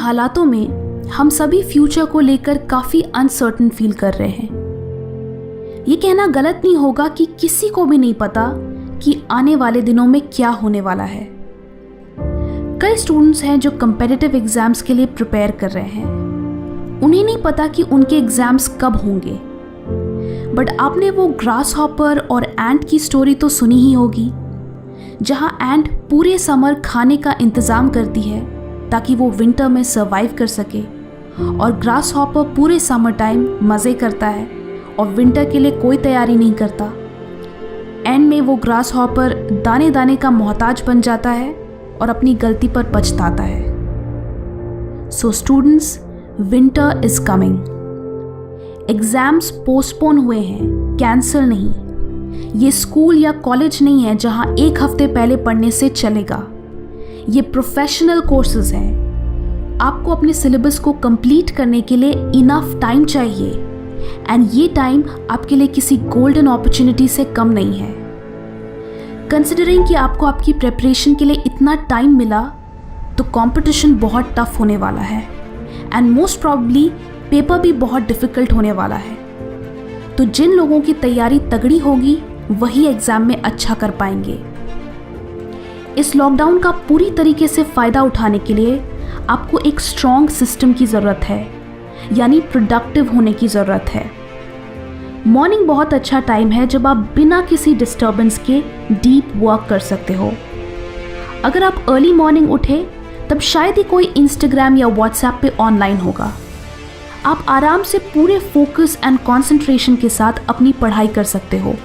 हालातों में हम सभी फ्यूचर को लेकर काफ़ी अनसर्टन फील कर रहे हैं। ये कहना गलत नहीं होगा कि किसी को भी नहीं पता कि आने वाले दिनों में क्या होने वाला है। कई स्टूडेंट्स हैं जो कम्पिटिटिव एग्जाम्स के लिए प्रिपेयर कर रहे हैं। उन्हें नहीं पता कि उनके एग्जाम्स कब होंगे, बट आपने वो ग्रास हॉपर और एंट की स्टोरी तो सुनी ही होगी, जहां एंट पूरे समर खाने का इंतज़ाम करती है ताकि वो विंटर में सर्वाइव कर सके, और ग्रास हॉपर पूरे समर टाइम मज़े करता है और विंटर के लिए कोई तैयारी नहीं करता। एंड में वो ग्रास हॉपर दाने दाने का मोहताज बन जाता है और अपनी गलती पर पछताता है। So students, winter is coming. Exams postpone हुए हैं, कैंसिल नहीं। ये स्कूल या कॉलेज नहीं है जहां एक हफ्ते पहले पढ़ने से चलेगा। ये प्रोफेशनल कोर्सेज हैं। आपको अपने सिलेबस को कंप्लीट करने के लिए इनफ टाइम चाहिए, एंड ये टाइम आपके लिए किसी गोल्डन अपॉर्चुनिटी से कम नहीं है। कंसिडरिंग कि आपको आपकी प्रेपरेशन के लिए इतना टाइम मिला, तो कंपटीशन बहुत टफ होने वाला है, एंड मोस्ट प्रॉब्ली पेपर भी बहुत डिफ़िकल्ट होने वाला है। तो जिन लोगों की तैयारी तगड़ी होगी वही एग्ज़ाम में अच्छा कर पाएंगे। इस लॉकडाउन का पूरी तरीके से फ़ायदा उठाने के लिए आपको एक स्ट्रॉन्ग सिस्टम की ज़रूरत है, यानी प्रोडक्टिव होने की ज़रूरत है। मॉर्निंग बहुत अच्छा टाइम है जब आप बिना किसी डिस्टर्बेंस के डीप वर्क कर सकते हो। अगर आप अर्ली मॉर्निंग उठे तब शायद ही कोई इंस्टाग्राम या व्हाट्सएप पे ऑनलाइन होगा। आप आराम से पूरे फोकस एंड कंसंट्रेशन के साथ अपनी पढ़ाई कर सकते हो।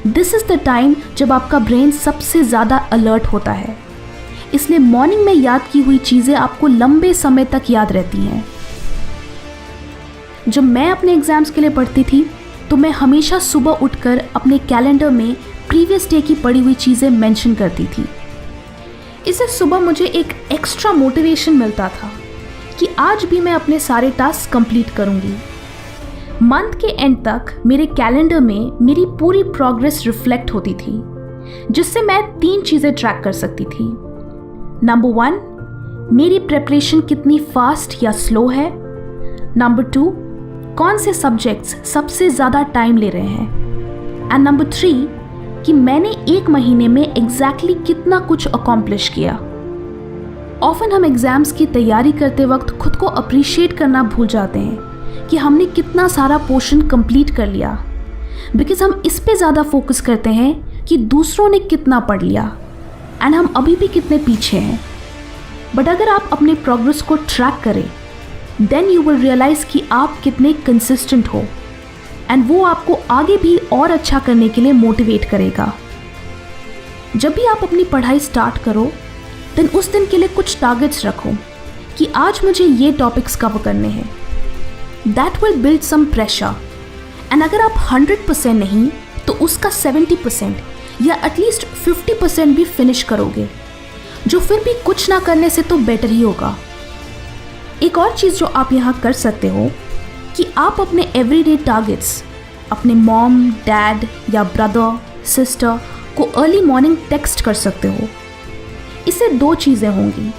दिस इज़ द टाइम जब आपका ब्रेन सबसे ज़्यादा अलर्ट होता है, इसलिए मॉर्निंग में याद की हुई चीज़ें आपको लंबे समय तक याद रहती हैं। जब मैं अपने एग्ज़ाम्स के लिए पढ़ती थी तो मैं हमेशा सुबह उठकर अपने कैलेंडर में प्रीवियस डे की पढ़ी हुई चीज़ें मेंशन करती थी। इससे सुबह मुझे एक एक्स्ट्रा मोटिवेशन मिलता था कि आज भी मैं अपने सारे टास्क कंप्लीट करूंगी। मंथ के एंड तक मेरे कैलेंडर में मेरी पूरी प्रोग्रेस रिफ्लेक्ट होती थी, जिससे मैं 3 चीज़ें ट्रैक कर सकती थी। नंबर 1, मेरी प्रेपरेशन कितनी फास्ट या स्लो है। नंबर 2, कौन से सब्जेक्ट्स सबसे ज़्यादा टाइम ले रहे हैं। एंड नंबर 3, कि मैंने 1 महीने में एग्जैक्टली कितना कुछ अकॉम्प्लिश किया। ऑफन हम एग्ज़ाम्स की तैयारी करते वक्त खुद को अप्रिशिएट करना भूल जाते हैं कि हमने कितना सारा पोर्शन कंप्लीट कर लिया, बिकॉज हम इस पे ज़्यादा फोकस करते हैं कि दूसरों ने कितना पढ़ लिया एंड हम अभी भी कितने पीछे हैं। बट अगर आप अपने प्रोग्रेस को ट्रैक करें, देन यू विल रियलाइज़ कि आप कितने कंसिस्टेंट हो, एंड वो आपको आगे भी और अच्छा करने के लिए मोटिवेट करेगा। जब भी आप अपनी पढ़ाई स्टार्ट करो, देन उस दिन के लिए कुछ टारगेट्स रखो कि आज मुझे ये टॉपिक्स कवर करने हैं। That will build some pressure, and अगर आप 100% नहीं तो उसका 70% या एटलीस्ट 50% भी फिनिश करोगे, जो फिर भी कुछ ना करने से तो बेटर ही होगा। एक और चीज़ जो आप यहाँ कर सकते हो कि आप अपने एवरीडे टारगेट्स अपने मॉम, डैड या ब्रदर, सिस्टर को अर्ली मॉर्निंग टेक्स्ट कर सकते हो। इससे 2 चीज़ें होंगी।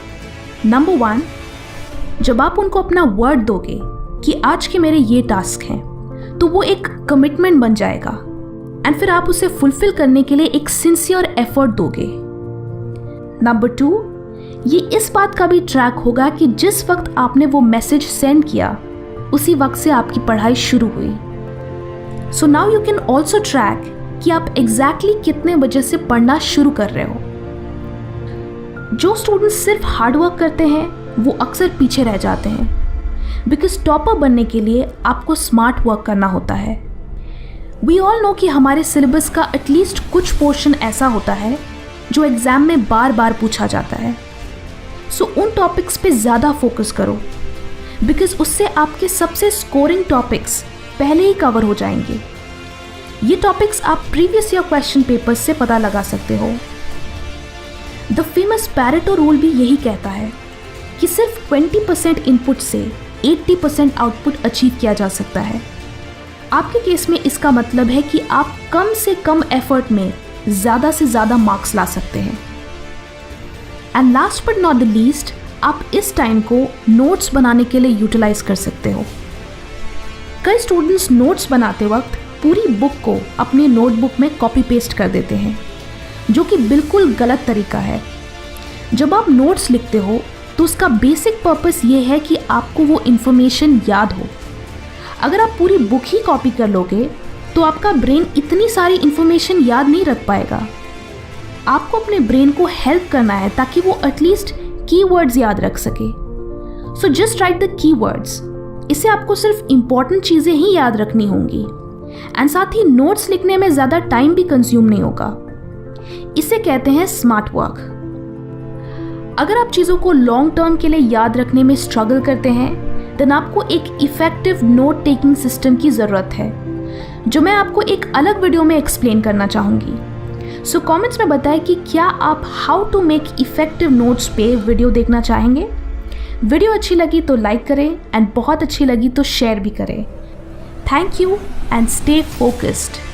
नंबर 1, जब आप उनको अपना वर्ड दोगे कि आज के मेरे ये टास्क हैं, तो वो एक कमिटमेंट बन जाएगा, एंड फिर आप उसे फुलफिल करने के लिए एक सिंसियर एफर्ट दोगे। नंबर 2, ये इस बात का भी ट्रैक होगा कि जिस वक्त आपने वो मैसेज सेंड किया उसी वक्त से आपकी पढ़ाई शुरू हुई। So now you can also track कि आप एग्जैक्टली कितने बजे से पढ़ना शुरू कर रहे हो। जो स्टूडेंट्स सिर्फ हार्डवर्क करते हैं वो अक्सर पीछे रह जाते हैं, बिकॉज टॉपर बनने के लिए आपको स्मार्ट वर्क करना होता है। वी ऑल नो कि हमारे सिलेबस का एटलीस्ट कुछ पोर्शन ऐसा होता है जो एग्ज़ाम में बार बार पूछा जाता है। सो उन टॉपिक्स पे ज़्यादा फोकस करो, बिकॉज उससे आपके सबसे स्कोरिंग टॉपिक्स पहले ही कवर हो जाएंगे। ये टॉपिक्स आप प्रीवियस ईयर क्वेश्चन पेपर्स से पता लगा सकते हो। द फेमस पैरेटो रूल भी यही कहता है कि सिर्फ 20% इनपुट से 80% आउटपुट अचीव किया जा सकता है। आपके केस में इसका मतलब है कि आप कम से कम एफर्ट में ज़्यादा से ज़्यादा मार्क्स ला सकते हैं। And last but not the least, आप इस टाइम को नोट्स बनाने के लिए यूटिलाइज कर सकते हो। कई स्टूडेंट्स नोट्स बनाते वक्त पूरी बुक को अपनी नोटबुक में कॉपी पेस्ट कर देते हैं, जो कि बिल्कुल गलत तरीका है। जब आप नोट्स लिखते हो तो उसका बेसिक पर्पस ये है कि आपको वो इन्फॉर्मेशन याद हो। अगर आप पूरी बुक ही कॉपी कर लोगे तो आपका ब्रेन इतनी सारी इन्फॉर्मेशन याद नहीं रख पाएगा। आपको अपने ब्रेन को हेल्प करना है ताकि वो एटलीस्ट कीवर्ड्स याद रख सके। So just right the keywords. इससे आपको सिर्फ इंपॉर्टेंट चीज़ें ही याद रखनी होंगी एंड साथ ही नोट्स लिखने में ज़्यादा टाइम भी कंज्यूम नहीं होगा। इसे कहते हैं स्मार्ट वर्क। अगर आप चीज़ों को लॉन्ग टर्म के लिए याद रखने में स्ट्रगल करते हैं देन आपको एक इफेक्टिव नोट टेकिंग सिस्टम की ज़रूरत है, जो मैं आपको एक अलग वीडियो में एक्सप्लेन करना चाहूँगी। सो कमेंट्स में बताएं कि क्या आप how to make effective notes पे वीडियो देखना चाहेंगे। वीडियो अच्छी लगी तो लाइक करें एंड बहुत अच्छी लगी तो शेयर भी करें। Thank you and stay focused.